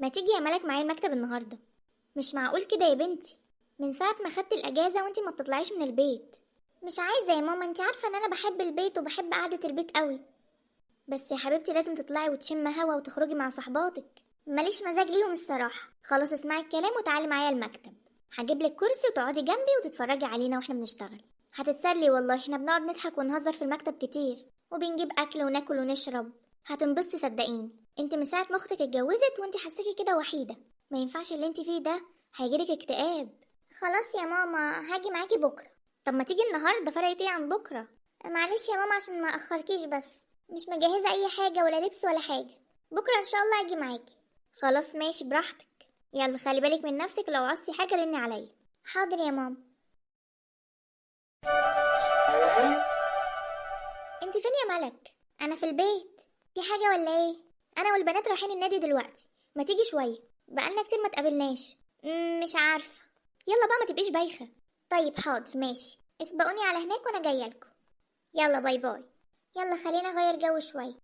ما تيجي يا ملك معايا المكتب النهارده؟ مش معقول كده يا بنتي، من ساعة ما خدت الأجازة وانتي ما بتطلعيش من البيت. مش عايزة يا ماما، انتي عارفة ان انا بحب البيت وبحب قعدة البيت قوي. بس يا حبيبتي لازم تطلعي وتشم هوا وتخرجي مع صحباتك. ماليش مزاج ليهم الصراحة. خلاص اسمعي الكلام وتعالي معايا المكتب. هجيبلك كرسي وتقعدي جنبي وتتفرجي علينا واحنا بنشتغل. هتتسلي والله، احنا بنقعد نضحك ونهزر في المكتب كتير، وبنجيب اكل وناكل ونشرب. هتنبسطي صدقيني. انت من ساعة ما اختك اتجوزت وانت حاساكي كده وحيدة. ما ينفعش اللي انت فيه ده، هيجيلك اكتئاب. خلاص يا ماما هاجي معاكي بكرة. طب ما تيجي النهارده، فرقت ايه عن بكرة؟ معلش يا ماما عشان ما اخركيش، بس مش مجهزة اي حاجة ولا لبس ولا حاجة. بكرة ان شاء الله اجي معاكي. خلاص ماشي براحتك. يلا خلي بالك من نفسك، لو عوزتي حاجة رني عليا. حاضر يا ماما. انت فين يا ملك؟ انا في البيت. في حاجة ولا ايه؟ انا والبنات رايحين النادي دلوقتي. ما تيجي شوية، بقالنا كتير ما تقابلناش. مش عارفة. يلا بقى ما تبقيش بايخة. طيب حاضر ماشي، اسبقوني على هناك وانا جايه لكم. يلا باي باي. يلا خلينا نغير جو شوية.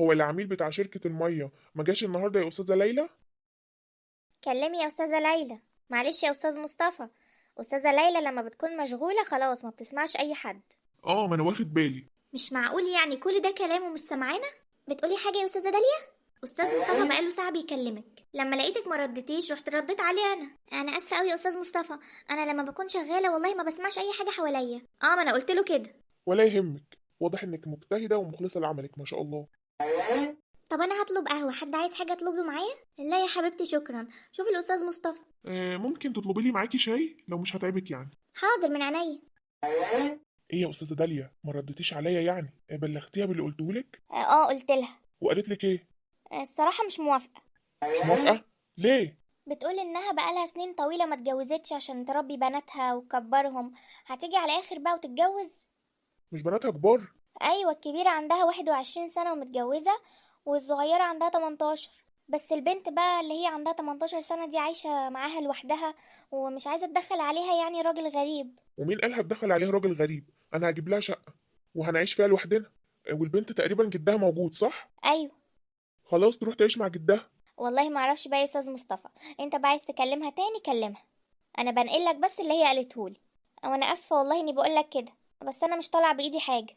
هو العميل بتاع شركة المية ما جاش النهاردة يا أستاذة ليلى؟ كلمي يا استاذة ليلى. معلش يا استاذ مصطفى، استاذة ليلى لما بتكون مشغولة خلاص ما بتسمعش اي حد. ما أنا واخد بالي. مش معقول يعني كل ده كلام ومش سامعانا؟ بتقولي حاجة يا استاذة داليا؟ استاذ مصطفى بقاله ساعة بيكلمك، لما لقيتك ما ردتيش رحت رديت عليه انا اسفة قوي يا استاذ مصطفى. انا لما بكون شغالة والله ما بسمعش اي حاجة حواليا. ما انا قلت له كده. ولا يهمك، واضح إنك مجتهدة ومخلصة لعملك ما شاء الله. طب انا هطلب قهوة، حد عايز حاجة اطلب له معايا؟ لا يا حبيبتي شكرا. شوفي الاستاذ مصطفى. ممكن تطلبي لي معاكي شاي لو مش هتعبك يعني. حاضر من عينيا. إيه يا أستاذة داليا، ما ردتيش عليا يعني؟ بلغتيها باللي قلتهولك؟ قلت لها. وقالت لك إيه؟ الصراحة مش موافقة. مش موافقة؟ ليه؟ بتقول انها بقالها سنين طويلة ما اتجوزتش عشان تربي بناتها وتكبرهم. هتيجي على اخر بقى وتتجوز؟ مش بناتها كبار؟ ايوه الكبيرة عندها 21 سنة ومتجوزة، والصغيرة عندها 18. بس البنت بقى اللي هي عندها 18 سنة دي عايشة معاها لوحدها، ومش عايزة تدخل عليها يعني راجل غريب. ومين قال هتدخل عليها راجل غريب؟ أنا هجيب لها شقة وهنعيش فيها لوحدنا. والبنت تقريبا جدها موجود صح؟ ايوه. خلاص تروح تعيش مع جدها. والله ما اعرفش بقى يا استاذ مصطفى، انت بقى عايز تكلمها تاني كلمها. انا بنقلك بس اللي هي قالتهولي. او انا اسفة والله اني بقولك كده، بس انا مش طالعة بايدي حاجة.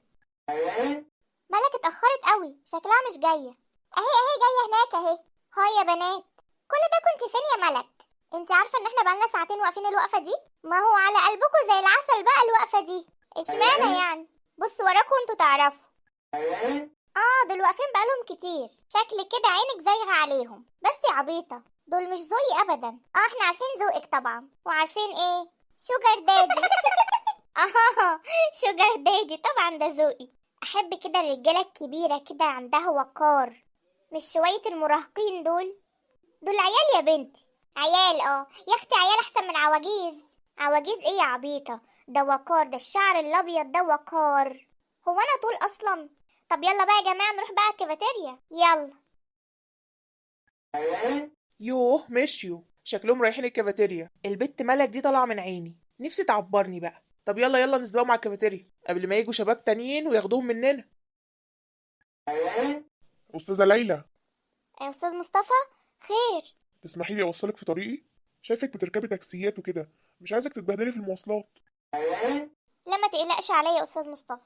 مالك اتأخرت قوي، شكلها مش جاية. اهي جاية هناك اهي. هاي يا بنات، كل ده كنت فين يا ملك؟ انت عارفة ان احنا بقالنا ساعتين واقفين الوقفة دي؟ ما هو على قلبكم زي العسل بقى الوقفة دي. اشمعنى يعني؟ بصوا وراكم انتوا تعرفوا. دول واقفين بقالهم كتير، شكل كده عينك زايغة عليهم. بس يا عبيطة دول مش ذوقي ابدا. احنا عارفين ذوقك طبعا، وعارفين ايه؟ شوجر دادي. شوجر دادي طبعا ده ذوقي. احب كده الرجاله الكبيره كده عندها وقار، مش شويه المراهقين دول عيال يا بنتي. عيال يا اختي، عيال احسن من عواجيز. عواجيز ايه يا عبيطه؟ ده وقار، ده الشعر الابيض ده وقار. هو انا طول اصلا؟ طب يلا بقى يا جماعه نروح بقى الكافيتيريا يلا. يوه مشيوا، شكلهم رايحين الكافيتيريا. البت ملك دي طالعه من عيني، نفسي تعبرني بقى. طب يلا يلا نسبقهم على الكافيتيريا قبل ما يجوا شباب تانيين وياخدوهم مننا. أستاذة ليلى، يا استاذ مصطفى، خير؟ تسمحي لي أوصلك في طريقي؟ شايفك بتركبي تاكسيات وكده، مش عايزك تتبهدلي في المواصلات. لا ما تقلقش عليا يا استاذ مصطفى،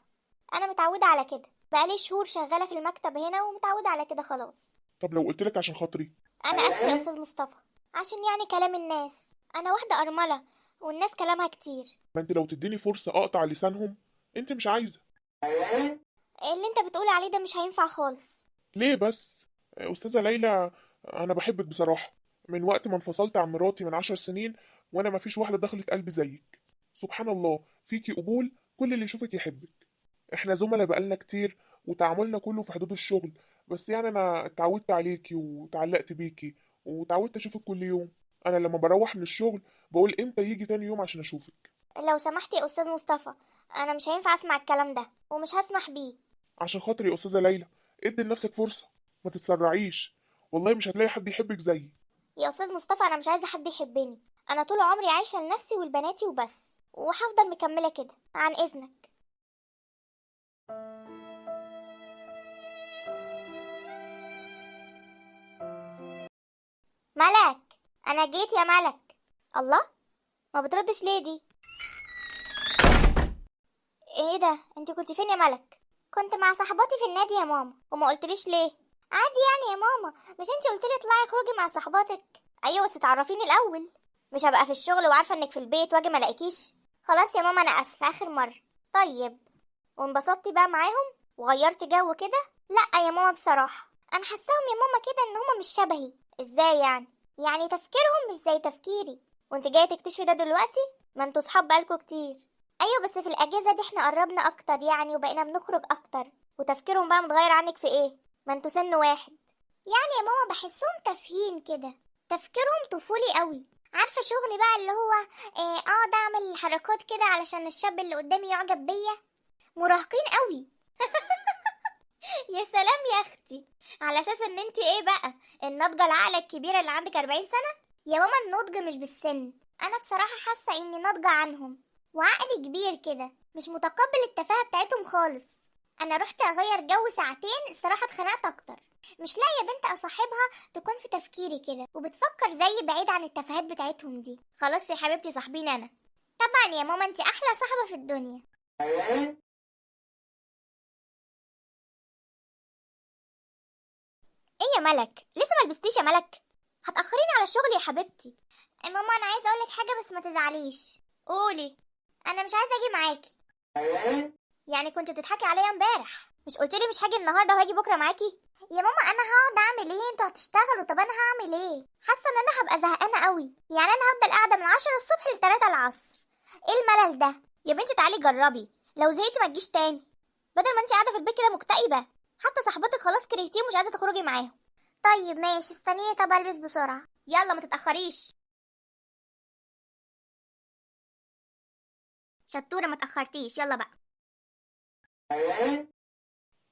انا متعوده على كده، بقالي شهور شغاله في المكتب هنا ومتعوده على كده خلاص. طب لو قلتلك عشان خاطري؟ انا اسفه يا استاذ مصطفى، عشان يعني كلام الناس. انا واحده ارمله والناس كلامها كتير. ما انت لو تديني فرصة أقطع لسانهم، انت مش عايزة. اللي انت بتقول عليه ده مش هينفع خالص. ليه بس؟ أستاذة ليلى، أنا بحبك بصراحة. من وقت ما انفصلت عن مراتي من 10 سنين وأنا مفيش واحدة دخلت قلبي زيك. سبحان الله، فيكي قبول، كل اللي يشوفك يحبك. احنا زملاء بقالنا كتير وتعاملنا كله في حدود الشغل، بس يعني أنا اتعودت عليكي وتعلقت بيكي وتعودت أشوفك كل يوم. أنا لما بروح من الشغل بقول إمتى يجي تاني يوم عشان أشوفك. لو سمحت يا استاذ مصطفى، انا مش هينفع اسمع الكلام ده ومش هسمح بيه. عشان خاطري يا أستاذة ليلى، ادي لنفسك فرصة، ما تتسرعيش. والله مش هتلاقي حد يحبك زيي. يا استاذ مصطفى انا مش عايزه حد يحبني، انا طول عمري عايشه لنفسي ولبناتي وبس، وهفضل مكمله كده عن اذنك. ملك، انا جيت يا ملك. الله، ما بتردش ليه دي؟ ايه ده، انت كنت فين يا ملك؟ كنت مع صاحباتي في النادي يا ماما. وما قلتليش ليه؟ عادي يعني يا ماما، مش انت قلتلي اطلعي اخرجي مع صاحباتك؟ ايوه بس تعرفيني الاول، مش هبقى في الشغل وعارفه انك في البيت واجي ما الاقيكيش. خلاص يا ماما انا اسفه، اخر مره. طيب، وانبسطتي بقى معاهم وغيرتي جو كده؟ لا يا ماما بصراحه انا حاساهم يا ماما كده ان هما مش شبهي. ازاي يعني؟ يعني تفكيرهم مش زي تفكيري. وانت جايه تكتشفي ده دلوقتي؟ ما انتوا صحاب بقالكوا كتير. ايوه بس في الاجازه دي احنا قربنا اكتر يعني، وبقينا بنخرج اكتر. وتفكيرهم بقى متغير عنك في ايه؟ ما انتوا سن واحد. يعني يا ماما بحسهم تافهين كده، تفكيرهم طفولي قوي. عارفه شغلي بقى اللي هو اقعد اعمل حركات كده علشان الشاب اللي قدامي يعجب بيا. مراهقين قوي. يا سلام يا اختي، على اساس ان انت ايه بقى، الناضجه العقله الكبيره اللي عندك 40 سنه؟ يا ماما النضج مش بالسن، انا بصراحه حاسه اني ناضجه عنهم، وعقلي كبير كده، مش متقبل التفاهه بتاعتهم خالص. انا رحت اغير جو ساعتين، الصراحه اتخنقت اكتر. مش لاقيه بنت اصاحبها تكون في تفكيري كده وبتفكر زيي بعيد عن التفاهات بتاعتهم دي. خلاص يا حبيبتي صاحبيني انا. طبعا يا ماما انت احلى صاحبه في الدنيا. ايه يا ملك، لسه ما لبستيش يا ملك؟ هتاخريني على الشغل يا حبيبتي. ماما انا عايزه اقولك حاجه بس ما تزعليش. قولي. انا مش عايزه اجي معاكي. يعني كنت بتضحكي عليا امبارح، مش قلتلي مش هاجي النهارده وهاجي بكره معاكي؟ يا ماما انا هقعد اعمل ايه، انتوا هتشتغلوا، طب انا هعمل ايه؟ حاسه ان انا هبقى زهقانه قوي، يعني انا هفضل قاعده من 10 الصبح ل 3 العصر. ايه الملل ده؟ يا بنتي تعالي جربي، لو زهقتي ما تجيش تاني، بدل ما انت قاعده في البيت كده مكتئبه. حتى صاحبتك خلاص كرهتيهم ومش عايزه تخرجي معاهم. طيب ماشي، استنيني، طب البس بسرعه، يلا ما تتاخريش. شطوره، ما تاخرتيش، يلا بقى.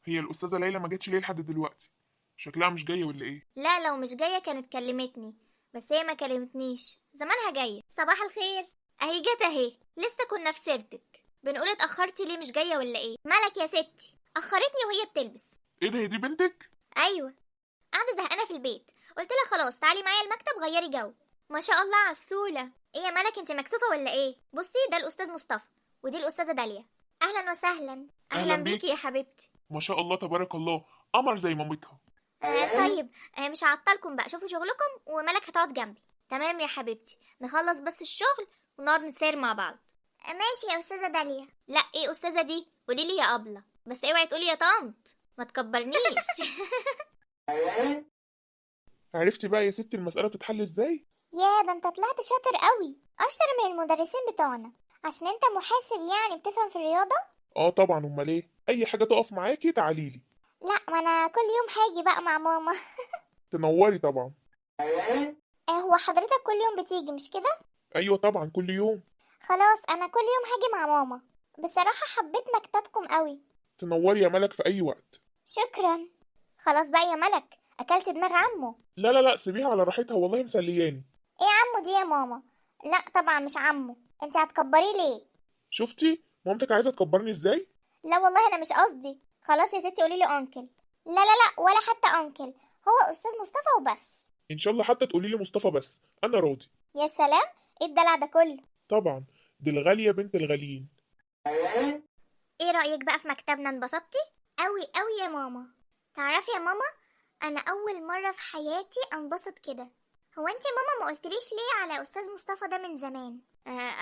هي الاستاذه ليلى ما جاتش ليه لحد دلوقتي؟ شكلها مش جايه ولا ايه؟ لا لو مش جايه كانت كلمتني، بس هي ما كلمتنيش، زمانها جايه. صباح الخير. اهي جت اهي، لسه كنا في سيرتك بنقول اتاخرتي ليه، مش جايه ولا ايه؟ مالك يا ستي؟ اخرتني وهي بتلبس. ايه ده، هي دي بنتك؟ ايوه، قاعده زهقانه في البيت، قلت لها خلاص تعالي معايا المكتب غيري جو. ما شاء الله عسوله. ايه يا مالك، انت مكسوفه ولا ايه؟ بصي ده الاستاذ مصطفى، ودي الاستاذه داليا. اهلا وسهلا. أهلاً بيكي يا حبيبتي. ما شاء الله تبارك الله، قمر زي مامتها. طيب، مش هعطلكم بقى، شوفوا شغلكم، وملك هتقعد جنبي. تمام يا حبيبتي، نخلص بس الشغل ونقعد نتساير مع بعض. ماشي يا استاذه داليا. لا ايه استاذه دي، قولي لي يا ابله، بس اوعي تقولي يا طنط، ما تكبرنيش. عرفتي بقى يا ستي المساله بتتحل ازاي؟ يا ده انت طلعت شاطر قوي، اشطر من المدرسين بتوعنا، عشان انت محاسب يعني بتفهم في الرياضه. اه طبعا، امال ايه، اي حاجه تقف معاكي تعاليلي. لا ما انا كل يوم هاجي بقى مع ماما. تنوري طبعا. هو حضرتك كل يوم بتيجي مش كده؟ ايوه طبعا كل يوم. خلاص انا كل يوم هاجي مع ماما، بصراحه حبيت مكتبكم قوي. تنوري يا ملك في اي وقت. شكرا. خلاص بقى يا ملك، اكلت دماغ عمو. لا لا لا، سيبيها على راحتها، والله مسلياني. ايه عمو دي يا ماما؟ لا طبعا مش عمو، انت هتكبريه ليه؟ شفتي مامتك عايزه تكبرني ازاي؟ لا والله انا مش قصدي. خلاص يا ستي قولي لي انكل. لا لا لا، ولا حتى انكل، هو استاذ مصطفى وبس. ان شاء الله حتى تقولي لي مصطفى بس، انا راضي. يا سلام، ايه الدلع ده كله؟ طبعا، دي الغاليه بنت الغاليين. ايه رأيك بقى في مكتبنا، انبسطتي؟ قوي قوي يا ماما. تعرفي يا ماما، انا اول مرة في حياتي انبسط كده. هو انت يا ماما ما قلتليش ليه على استاذ مصطفى ده من زمان؟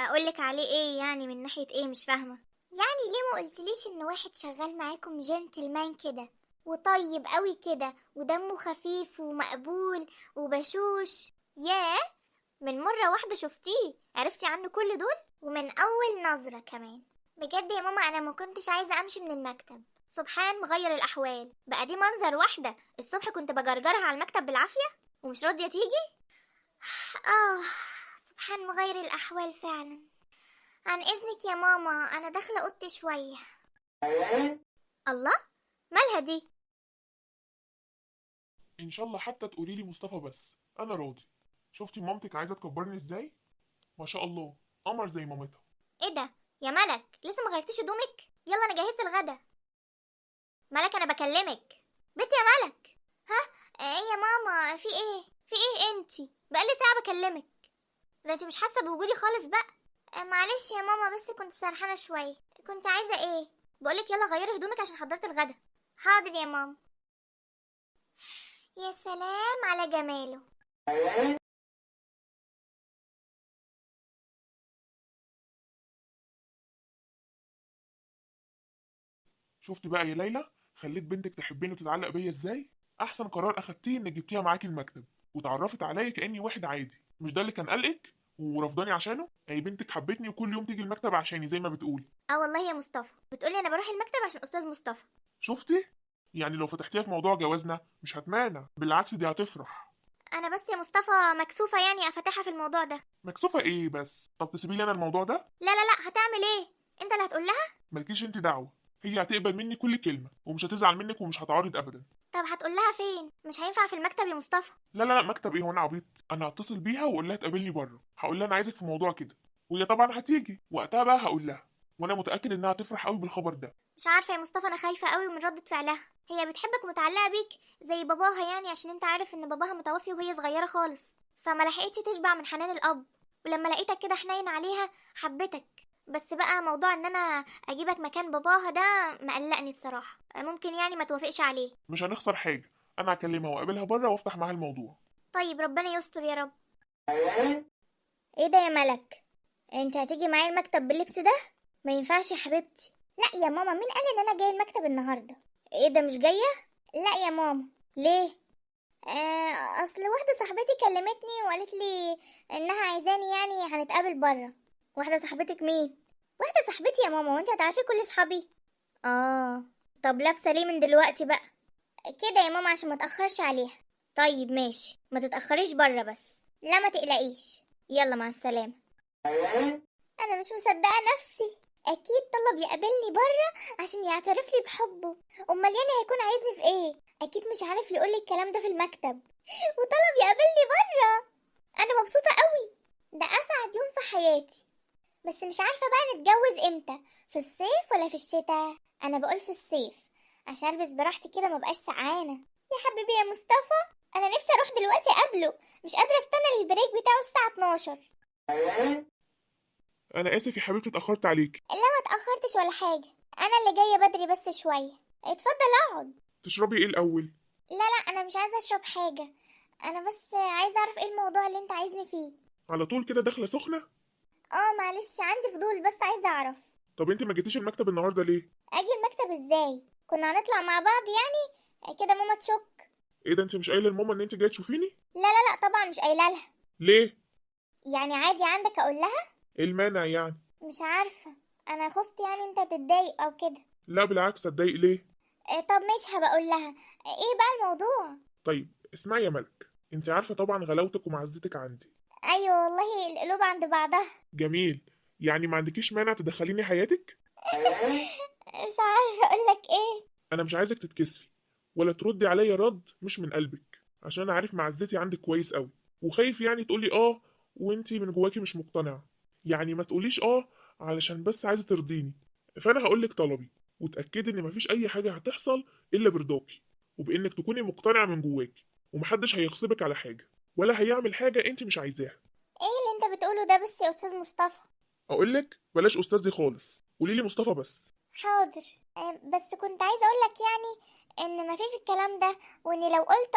اقولك عليه ايه يعني، من ناحية ايه مش فاهمة؟ يعني ليه ما قلتليش ان واحد شغال معاكم جنتلمان كده، وطيب قوي كده، ودمه خفيف ومقبول وبشوش؟ ياه، من مرة واحدة شفتيه عرفتي عنه كل دول، ومن اول نظرة كمان. بجد يا ماما انا ما كنتش عايزة امشي من المكتب. سبحان مغير الاحوال، بقى دي منظر واحدة الصبح كنت بجرجرها على المكتب بالعافية ومش راضية تيجي. سبحان مغير الاحوال فعلا. عن اذنك يا ماما، انا داخلة اوضتي شوية. الله، مالها دي؟ ان شاء الله حتى تقولي لي مصطفى بس، انا راضي. شفتي مامتك عايزه تكبرني ازاي؟ ما شاء الله، قمر زي مامتها. ايه ده يا ملك، لسه ما غيرتيش هدومك؟ يلا انا جهزت الغدا. ملك انا بكلمك. بنت يا ملك. ها؟ ايه يا ماما، في ايه؟ في ايه انتي؟ بقالي ساعة بكلمك. ده انتي مش حاسة بوجودي خالص بقى. معلش يا ماما، بس كنت سرحانة شوية. كنت عايزة ايه؟ بقولك يلا غيري هدومك عشان حضرت الغدا. حاضر يا ماما. يا سلام على جماله. شفتي بقى يا ليلى، خليت بنتك تحبني وتتعلق بيا ازاي؟ احسن قرار اخدتيه انك جبتيها معاكي المكتب وتعرفت عليا كاني واحد عادي. مش ده اللي كان قلقك ورفضاني عشانه؟ اي بنتك حبتني وكل يوم تيجي المكتب عشاني زي ما بتقول. اه والله يا مصطفى، بتقولي انا بروح المكتب عشان استاذ مصطفى. شفتي؟ يعني لو فتحتيها في موضوع جوازنا مش هتمانع، بالعكس دي هتفرح. انا بس يا مصطفى مكسوفة يعني افتحها في الموضوع ده. مكسوفه ايه بس؟ طب تسيبي لي انا الموضوع ده؟ لا لا لا، هتعمل ايه؟ انت اللي هتقول لها. مالكيش انت دعوه، هي هتقبل مني كل كلمه ومش هتزعل منك ومش هتعارض ابدا. طب هتقول لها فين؟ مش هينفع في المكتب يا مصطفى. لا لا لا، مكتب ايه وانا عبيط؟ انا هتصل بيها واقول لها تقابلني بره، هقول لها انا عايزك في موضوع كده، وهي طبعا هتيجي وقتها بقى هقول لها، وانا متاكد انها هتفرح قوي بالخبر ده. مش عارفة يا مصطفى، انا خايفة قوي من ردة فعلها. هي بتحبك ومتعلقة بيك زي باباها يعني، عشان انت عارف ان باباها متوفي وهي صغيرة خالص، فما لحقتش تشبع من حنان الاب. ولما لقيتك كده حنين عليها حبتك. بس بقى موضوع ان انا اجيبك مكان باباها ده مقلقني الصراحة، ممكن يعني ما توافقش عليه. مش هنخسر حاجه، انا هكلمها واقابلها بره وافتح معاها الموضوع. طيب ربنا يستر يا رب. ايه ده يا ملك؟ انت هتيجي معايا المكتب باللبس ده؟ ما ينفعش يا حبيبتي. لا يا ماما، مين قال ان انا جاي المكتب النهارده؟ ايه ده مش جايه؟ لا يا ماما. ليه؟ اصل واحده صاحبتي كلمتني وقالت لي انها عايزاني يعني هنتقابل بره. واحده صاحبتك مين؟ واحده صاحبتي يا ماما، وانت هتعرفي كل صحابي. اه. طب لابسه ليه من دلوقتي بقى؟ كده يا ماما عشان ما اتاخرش عليها. طيب ماشي، ما تتاخريش بره بس. لا ما تقلقيش. يلا مع السلامه. انا مش مصدقه نفسي. اكيد طلب يقابلني بره عشان يعترف لي بحبه. امال يعني هيكون عايزني في ايه؟ اكيد مش عارف يقول لي الكلام ده في المكتب وطلب يقابلني بره. انا مبسوطه قوي. ده اسعد يوم في حياتي. بس مش عارفه بقى نتجوز امتى، في الصيف ولا في الشتاء؟ انا بقول في الصيف عشان البس براحتي كده ما بقاش سقعانه. يا حبيبي يا مصطفى، انا نفسي اروح دلوقتي اقابله، مش قادره استنى للبريك بتاعه الساعه 12. انا اسف يا حبيبتي اتاخرت عليك. لا ما اتأخرتش ولا حاجة، أنا اللي جاية بدري بس شوية. اتفضل اقعد. تشربي ايه الاول؟ لا لا، أنا مش عايزة أشرب حاجة. أنا بس عايزة أعرف إيه الموضوع اللي أنت عايزني فيه. على طول كده داخله سخنه؟ معلش عندي فضول بس عايزة أعرف. طب انت ما جيتيش المكتب النهارده ليه؟ أجي المكتب إزاي؟ كنا هنطلع مع بعض يعني كده ماما تشك. ايه ده، انت مش قايله لماما ان انت جايه تشوفيني؟ لا لا لا طبعا مش قايلة لها. ليه؟ يعني عادي عندك أقول لها؟ ايه المانع يعني؟ مش عارفة، أنا خفت يعني أنت تتضايق أو كده. لا بالعكس، اتضايق ليه؟ طب مش هبقى أقول لها. إيه بقى الموضوع؟ طيب اسمعي يا ملك، انت عارفه طبعا غلاوتك ومعزتك عندي. أيوة والله القلوب عند بعضها. جميل، يعني ما عندكيش مانع تدخليني حياتك؟ مش عارفة أقولك إيه. انا مش عايزك تتكسفي ولا تردي عليا رد مش من قلبك، عشان انا عارف معزتي عندك كويس قوي، وخايف يعني تقولي اه وانتي من جواكي مش مقتنعه. يعني ما تقوليش اه علشان بس عايزه ترضيني. فانا هقولك طلبي، وتاكدي ان مفيش اي حاجه هتحصل الا برضاكي، وبانك تكوني مقتنعه من جواكي، ومحدش هيغصبك على حاجه ولا هيعمل حاجه انت مش عايزاها. ايه اللي انت بتقوله ده بس يا استاذ مصطفى؟ اقولك بلاش استاذ دي خالص، قوليلي مصطفى بس. حاضر. بس كنت عايزه اقولك يعني ان مفيش الكلام ده، وان لو قلت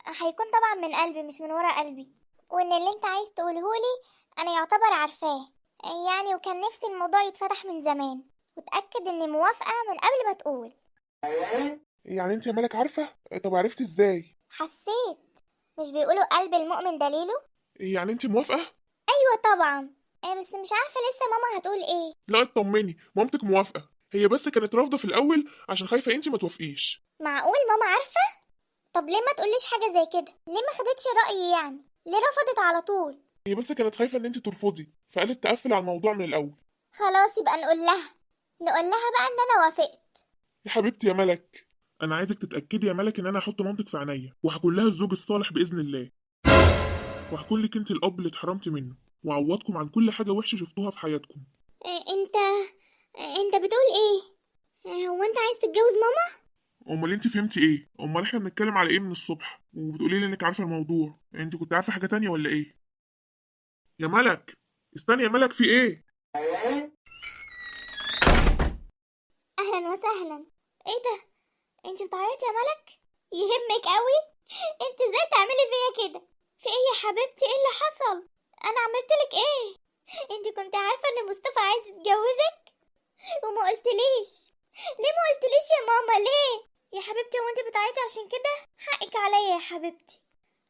هيكون طبعا من قلبي مش من ورا قلبي، وان اللي انت عايز تقولهولي انا يعتبر عارفاه يعني، وكان نفسي الموضوع يتفتح من زمان، وتأكد اني موافقه من قبل ما تقول. يعني انت يا ملك عارفه؟ طب عرفتي ازاي؟ حسيت. مش بيقولوا قلب المؤمن دليله؟ يعني انت موافقه؟ ايوه طبعا. بس مش عارفه لسه ماما هتقول ايه. لا اطمني، مامتك موافقه، هي بس كانت رافضه في الاول عشان خايفه انت ما توافقيش. معقول ماما عارفه؟ طب ليه ما تقوليش حاجه زي كده؟ ليه ما خدتش رأيي يعني؟ ليه رفضت على طول؟ هي بس كانت خايفه ان انت ترفضي، فقالت تقفل على الموضوع من الاول. خلاص يبقى نقول لها بقى ان انا وافقت. يا حبيبتي يا ملك، انا عايزك تتاكدي يا ملك ان انا هحط مامتك في عينيا، وهكون لها الزوج الصالح باذن الله، وهكون لك انت الاب اللي اتحرمتي منه، وعوضكم عن كل حاجه وحشه شفتوها في حياتكم. انت بتقول ايه؟ هو انت عايز تتجوز ماما؟ امال انت فهمتي ايه؟ امال احنا بنتكلم على ايه من الصبح وبتقولي لي انك عارفه الموضوع؟ انت كنت عارفه حاجه تانية ولا ايه؟ يا ملك، استني يا ملك، في ايه؟ اهلا وسهلا. ايه ده؟ انت بتعيطي يا ملك؟ يهمك قوي؟ انت ازاي تعملي فيا كده؟ في ايه يا حبيبتي؟ ايه اللي حصل؟ انا عملتلك ايه؟ انت كنت عارفه ان مصطفى عايز يتجوزك وما قلتليش؟ ليه ما قلتليش يا ماما؟ ليه يا حبيبتي؟ هو انت بتعيطي عشان كده؟ حقك عليا يا حبيبتي.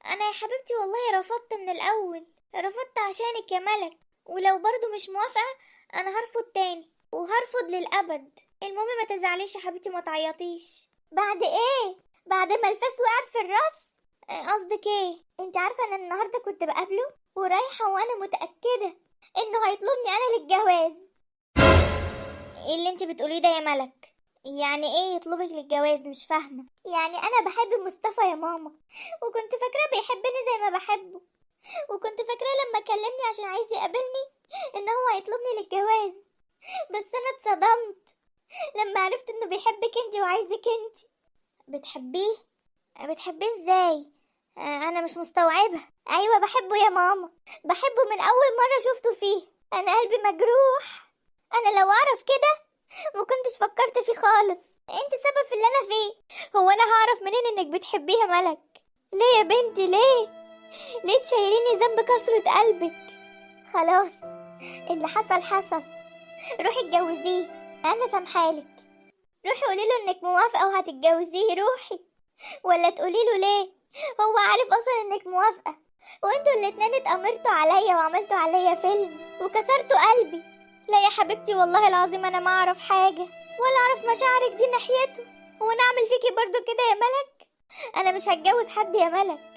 انا يا حبيبتي والله رفضت من الاول، رفضت عشانك يا ملك، ولو برضو مش موافقه انا هرفض تاني وهرفض للابد. المهم ما تزعليش يا حبيبتي، ما تعيطيش. بعد ايه؟ بعد ما الفاس وقعت في الراس؟ قصدك ايه؟ انت عارفه ان النهارده كنت بقابله ورايحه وانا متاكده انه هيطلبني انا للجواز. ايه اللي انت بتقوليه ده يا ملك؟ يعني ايه يطلبك للجواز؟ مش فاهمه. يعني انا بحب مصطفى يا ماما، وكنت فاكراه بيحبني زي ما بحبه، وكنت فاكراه لما كلمني عشان عايز يقابلني ان هو هيطلبني للجواز. بس انا اتصدمت لما عرفت انه بيحبك انت وعايزك انت. بتحبيه؟ بتحبيه ازاي؟ انا مش مستوعبة. ايوه بحبه يا ماما، بحبه من اول مرة شفته فيه. انا قلبي مجروح. انا لو اعرف كده ما كنتش فكرت فيه خالص. انت سبب في اللي انا فيه. هو انا هعرف منين انك بتحبيه يا ملك؟ ليه يا بنتي ليه؟ ليه تشيليني ذنب كسرة قلبك؟ خلاص، اللي حصل حصل. روحي اتجوزيه، انا سامحالك. روحي قولي له انك موافقة وهتتجوزيه. روحي. ولا تقولي له ليه؟ هو عارف اصلا انك موافقة، وانتوا الاتنين اتأمرتوا عليا وعملتوا عليا فيلم وكسرتوا قلبي. لا يا حبيبتي والله العظيم انا ما اعرف حاجة ولا اعرف مشاعرك دي ناحيته. هو انا اعمل فيكي برضو كده يا ملك؟ انا مش هتجوز حد يا ملك.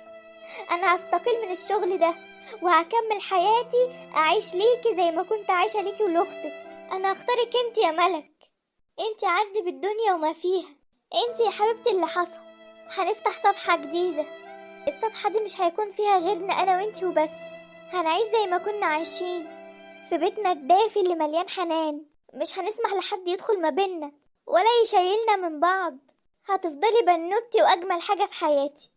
انا هستقيل من الشغل ده وهكمل حياتي اعيش ليكي زي ما كنت عايشة ليكي ولاختك. انا هختارك انت يا ملك. انت عدي بالدنيا وما فيها. انت يا حبيبتي اللي حصل. هنفتح صفحة جديدة. الصفحة دي مش هيكون فيها غيرنا انا وانتي وبس. هنعيش زي ما كنا عايشين في بيتنا الدافي اللي مليان حنان. مش هنسمح لحد يدخل ما بينا ولا يشيلنا من بعض. هتفضلي بنوتي واجمل حاجة في حياتي.